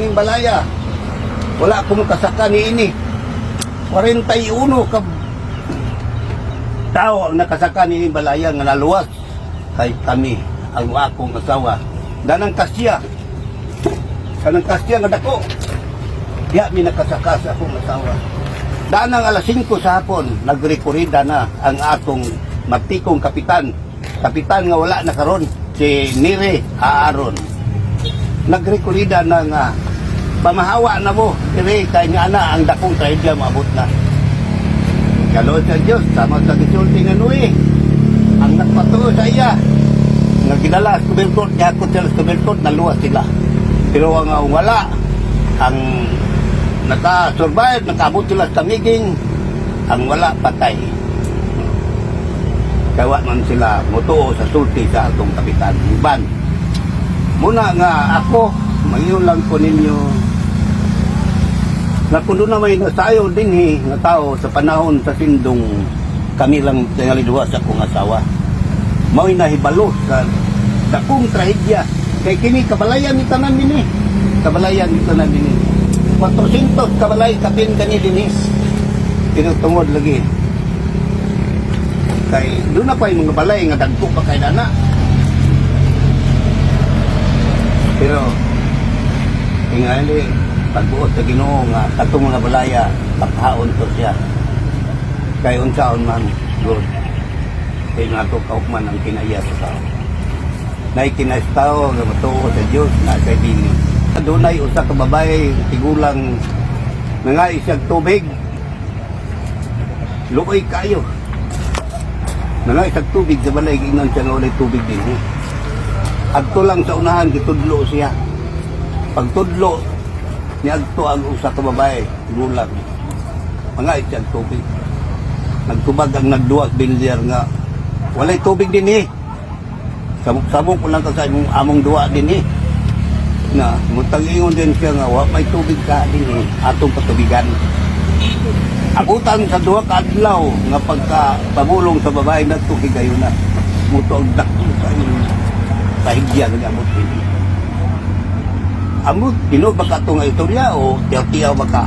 ining balaya. Wala akong kasaka ni ini. 41 ka tao ang nakasaka ni ining balaya nga naluwas kay kami ang akong asawa. Danang kasya. Kanang kasya nga dako. Diya mi nakasaka sa akong asawa. Danang alas 5 sa hapon, nagrekorida na ang akong matikong kapitan. Kapitan nga wala na karon, si Nire Aaron. Nagrekorida na nga pamahawa na mo, Nire, kay nga na ang dakong trahedya maabot na. Kalod sa Diyos, sama sa gisulti nga Nui, ang nagpatuo sa iya, nga ginala sa Tubilkot, yakot sila sa Tubilkot, naluwas sila. Pero ang wala, ang naka-survive, nakaabot sila sa Miging, ang wala patay. Kawa man sila mutuo sa sulti sa atong kapitan. Iban. Muna nga ako, mayon lang ko ninyo na kung doon na may nasayo din nga tao sa panahon sa sindong kami lang tingalidwa sa akong asawa. Mao'y nahibalo sa dakong trahedya. Kay kini kabalayan ni tanan din Kabalayan ni tanan din 400 kabalay kapin kani dinis. Tinutungod lagi. Kay doon na pa yung mga balay nga dagko pa kay dana. Pero tingali pagbuot sa Ginoo nga katong mga balaya paghaon to siya. Kay unsaon man good. Kay nato kaupman ang kinaya sa tao. Nay kinais tao nga matuo sa Dios na kay dili. Adunay usa ka babae tigulang nangay siyang tubig. Luoy kayo. Nangay siyang tubig sa balay ingnon siya nga walay tubig din. Adto lang sa unahan gitudlo siya. Pagtudlo ni adto ang usa ka babae tigulang. Nangay siyang tubig. Nagtubag ang nagduwa bilyar nga walay tubig din Sabok-sabok ko lang sa among duwa din na mutang-ingon din siya nga may tubig ka din atong patubigan. Abutan sa duha ka adlaw nga pagka pamulong sa babae na ito higayon na muto ang dakto sa inyong pahigyan nga amot din. Amot, tinog baka ito nga istorya o tiyaw-tiyaw baka?